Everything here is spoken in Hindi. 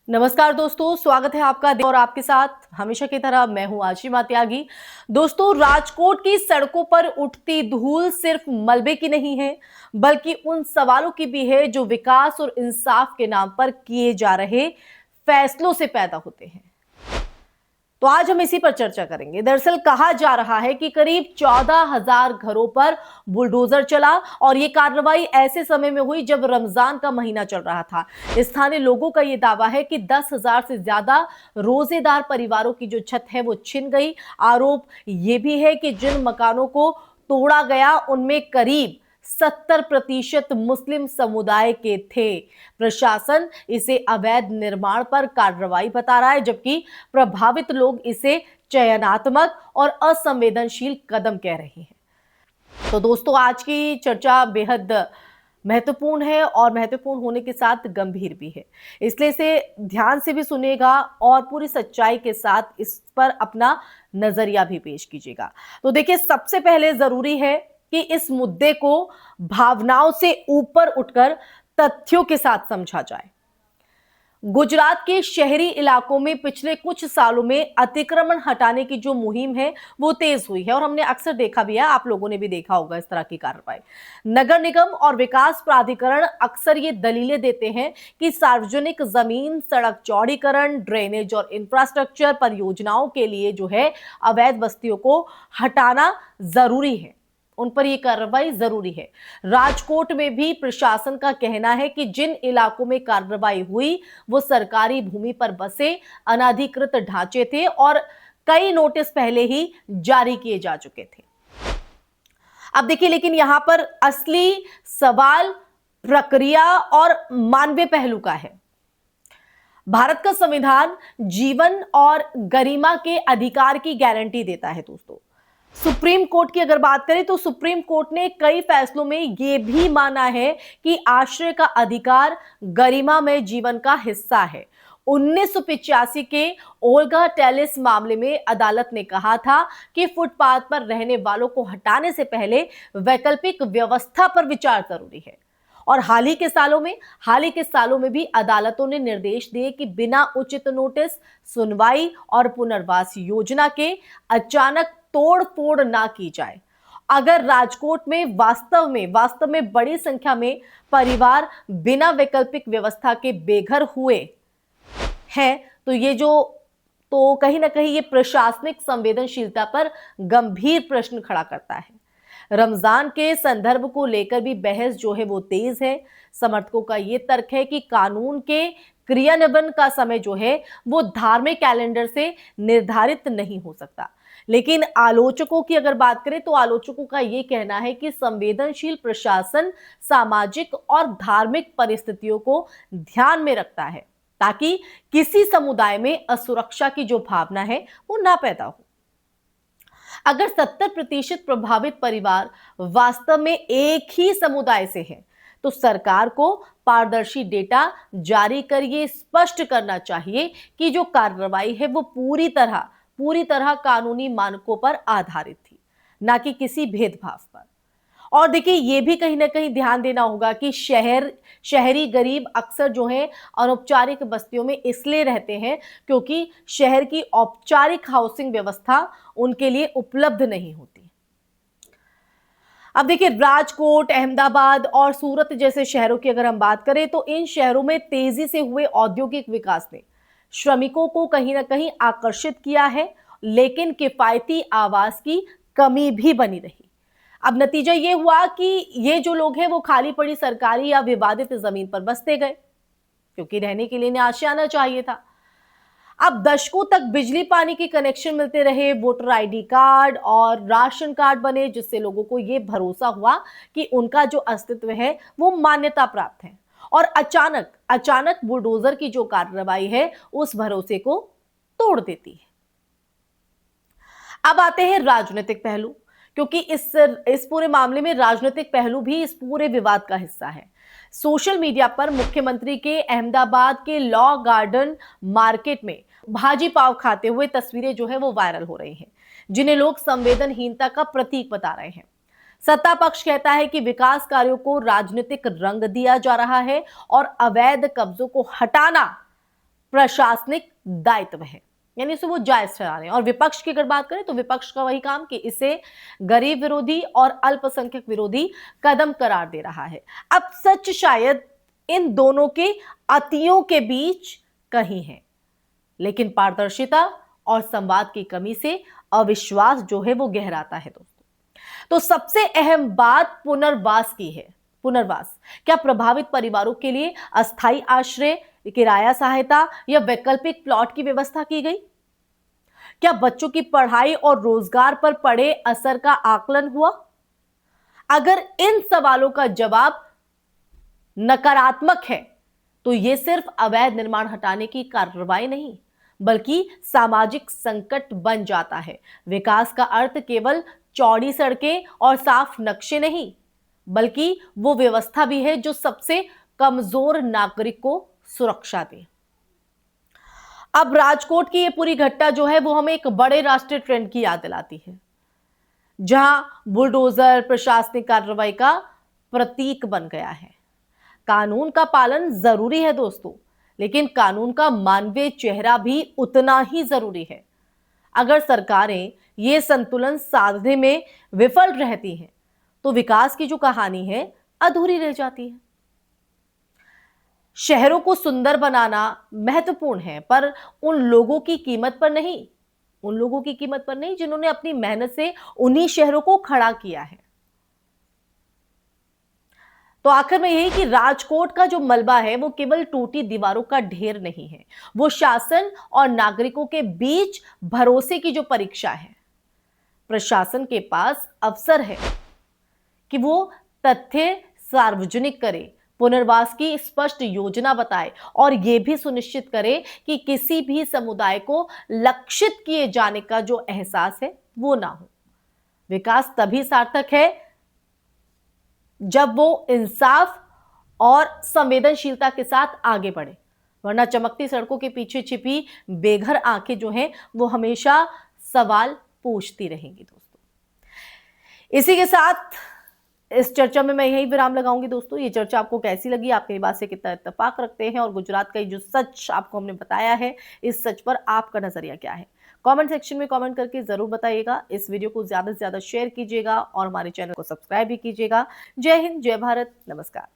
नमस्कार दोस्तों, स्वागत है आपका और आपके साथ हमेशा की तरह मैं हूं आशिमा त्यागी। दोस्तों, राजकोट की सड़कों पर उठती धूल सिर्फ मलबे की नहीं है, बल्कि उन सवालों की भी है जो विकास और इंसाफ के नाम पर किए जा रहे फैसलों से पैदा होते हैं। तो आज हम इसी पर चर्चा करेंगे। दरअसल कहा जा रहा है कि करीब 14,000 घरों पर बुलडोजर चला और ये कार्रवाई ऐसे समय में हुई जब रमजान का महीना चल रहा था। स्थानीय लोगों का ये दावा है कि 10,000 से ज्यादा रोजेदार परिवारों की जो छत है वो छिन गई। आरोप ये भी है कि जिन मकानों को तोड़ा गया उनमें करीब 70% मुस्लिम समुदाय के थे। प्रशासन इसे अवैध निर्माण पर कार्रवाई बता रहा है, जबकि प्रभावित लोग इसे चयनात्मक और असंवेदनशील कदम कह रहे हैं। तो दोस्तों, आज की चर्चा बेहद महत्वपूर्ण है और महत्वपूर्ण होने के साथ गंभीर भी है, इसलिए इसे ध्यान से भी सुनिएगा और पूरी सच्चाई के साथ इस पर अपना नजरिया भी पेश कीजिएगा। तो देखिए, सबसे पहले जरूरी है कि इस मुद्दे को भावनाओं से ऊपर उठकर तथ्यों के साथ समझा जाए। गुजरात के शहरी इलाकों में पिछले कुछ सालों में अतिक्रमण हटाने की जो मुहिम है वो तेज हुई है और हमने अक्सर देखा भी है, आप लोगों ने भी देखा होगा इस तरह की कार्रवाई। नगर निगम और विकास प्राधिकरण अक्सर ये दलीलें देते हैं कि सार्वजनिक जमीन, सड़क चौड़ीकरण, ड्रेनेज और इंफ्रास्ट्रक्चर परियोजनाओं के लिए जो है अवैध बस्तियों को हटाना जरूरी है, उन पर यह कार्रवाई जरूरी है। राजकोट में भी प्रशासन का कहना है कि जिन इलाकों में कार्रवाई हुई वो सरकारी भूमि पर बसे अनाधिकृत ढांचे थे और कई नोटिस पहले ही जारी किए जा चुके थे। अब देखिए, लेकिन यहां पर असली सवाल प्रक्रिया और मानवीय पहलू का है। भारत का संविधान जीवन और गरिमा के अधिकार की गारंटी देता है। दोस्तों, सुप्रीम कोर्ट की अगर बात करें तो सुप्रीम कोर्ट ने कई फैसलों में यह भी माना है कि आश्रय का अधिकार गरिमामय जीवन का हिस्सा है। 1985 के ओल्गा टेलिस मामले में अदालत ने कहा था कि फुटपाथ पर रहने वालों को हटाने से पहले वैकल्पिक व्यवस्था पर विचार जरूरी है। और हाल ही के सालों में भी अदालतों ने निर्देश दिए कि बिना उचित नोटिस, सुनवाई और पुनर्वास योजना के अचानक तोड़ फोड़ ना की जाए। अगर राजकोट में वास्तव में बड़ी संख्या में परिवार बिना वैकल्पिक व्यवस्था के बेघर हुए हैं, तो कहीं ना कहीं ये प्रशासनिक संवेदनशीलता पर गंभीर प्रश्न खड़ा करता है। रमजान के संदर्भ को लेकर भी बहस जो है वो तेज है। समर्थकों का ये तर्क है कि कानून के क्रियान्वयन का समय जो है वो धार्मिक कैलेंडर से निर्धारित नहीं हो सकता। लेकिन आलोचकों की अगर बात करें तो आलोचकों का यह कहना है कि संवेदनशील प्रशासन सामाजिक और धार्मिक परिस्थितियों को ध्यान में रखता है ताकि किसी समुदाय में असुरक्षा की जो भावना है वो ना पैदा हो। अगर 70% प्रभावित परिवार वास्तव में एक ही समुदाय से है तो सरकार को पारदर्शी डेटा जारी कर ये स्पष्ट करना चाहिए कि जो कार्रवाई है वो पूरी तरह कानूनी मानकों पर आधारित थी, ना कि किसी भेदभाव पर। और देखिए, ये भी कहीं ना कहीं ध्यान देना होगा कि शहरी गरीब अक्सर जो है अनौपचारिक बस्तियों में इसलिए रहते हैं क्योंकि शहर की औपचारिक हाउसिंग व्यवस्था उनके लिए उपलब्ध नहीं होती। अब देखिए, राजकोट, अहमदाबाद और सूरत जैसे शहरों की अगर हम बात करें तो इन शहरों में तेजी से हुए औद्योगिक विकास ने श्रमिकों को कहीं ना कहीं आकर्षित किया है, लेकिन किफायती आवास की कमी भी बनी रही। अब नतीजा ये हुआ कि ये जो लोग हैं वो खाली पड़ी सरकारी या विवादित जमीन पर बसते गए क्योंकि रहने के लिए आशियाना चाहिए था। अब दशकों तक बिजली पानी के कनेक्शन मिलते रहे, वोटर आईडी कार्ड और राशन कार्ड बने, जिससे लोगों को यह भरोसा हुआ कि उनका जो अस्तित्व है वो मान्यता प्राप्त है। और अचानक बुलडोजर की जो कार्रवाई है उस भरोसे को तोड़ देती है। अब आते हैं राजनीतिक पहलू, क्योंकि इस पूरे मामले में राजनीतिक पहलू भी इस पूरे विवाद का हिस्सा है। सोशल मीडिया पर मुख्यमंत्री के अहमदाबाद के लॉ गार्डन मार्केट में भाजी पाव खाते हुए तस्वीरें जो है वो वायरल हो रही हैं, जिन्हें लोग संवेदनहीनता का प्रतीक बता रहे हैं। सत्ता पक्ष कहता है कि विकास कार्यों को राजनीतिक रंग दिया जा रहा है और अवैध कब्जों को हटाना प्रशासनिक दायित्व है, यानी इसे वो जायज ठहरा रहे हैं। और विपक्ष की अगर बात करें तो विपक्ष का वही काम कि इसे गरीब विरोधी और अल्पसंख्यक विरोधी कदम करार दे रहा है। अब सच शायद इन दोनों के अतियों के बीच कहीं है, लेकिन पारदर्शिता और संवाद की कमी से अविश्वास जो है वो गहराता है दोस्तों। तो सबसे अहम बात पुनर्वास की है। पुनर्वास क्या प्रभावित परिवारों के लिए अस्थायी आश्रय, किराया सहायता या वैकल्पिक प्लॉट की व्यवस्था की गई? क्या बच्चों की पढ़ाई और रोजगार पर पड़े असर का आकलन हुआ? अगर इन सवालों का जवाब नकारात्मक है तो यह सिर्फ अवैध निर्माण हटाने की कार्रवाई नहीं बल्कि सामाजिक संकट बन जाता है। विकास का अर्थ केवल चौड़ी सड़कें और साफ नक्शे नहीं बल्कि वो व्यवस्था भी है जो सबसे कमजोर नागरिक को सुरक्षा दे। अब राजकोट की ये पूरी घटना जो है वो हमें एक बड़े राष्ट्रीय ट्रेंड की याद दिलाती है, जहां बुलडोजर प्रशासनिक कार्रवाई का प्रतीक बन गया है। कानून का पालन जरूरी है दोस्तों, लेकिन कानून का मानवीय चेहरा भी उतना ही जरूरी है। अगर सरकारें ये संतुलन साधने में विफल रहती हैं तो विकास की जो कहानी है अधूरी रह जाती है। शहरों को सुंदर बनाना महत्वपूर्ण है, पर उन लोगों की कीमत पर नहीं, उन लोगों की कीमत पर नहीं जिन्होंने अपनी मेहनत से उन्हीं शहरों को खड़ा किया है। तो आखिर में यही कि राजकोट का जो मलबा है वो केवल टूटी दीवारों का ढेर नहीं है, वो शासन और नागरिकों के बीच भरोसे की जो परीक्षा है। प्रशासन के पास अवसर है कि वो तथ्य सार्वजनिक करे, पुनर्वास की स्पष्ट योजना बताए और यह भी सुनिश्चित करे कि किसी भी समुदाय को लक्षित किए जाने का जो एहसास है वो ना हो। विकास तभी सार्थक है जब वो इंसाफ और संवेदनशीलता के साथ आगे बढ़े, वरना चमकती सड़कों के पीछे छिपी बेघर आंखें जो हैं वो हमेशा सवाल पूछती रहेंगी दोस्तों। इसी के साथ इस चर्चा में मैं यही विराम लगाऊंगी दोस्तों। ये चर्चा आपको कैसी लगी, आप मेरी बात से कितना इत्तेफाक रखते हैं और गुजरात का जो सच आपको हमने बताया है इस सच पर आपका नजरिया क्या है? कमेंट सेक्शन में कमेंट करके जरूर बताइएगा। इस वीडियो को ज्यादा से ज्यादा शेयर कीजिएगा और हमारे चैनल को सब्सक्राइब भी कीजिएगा। जय हिंद, जय भारत, नमस्कार।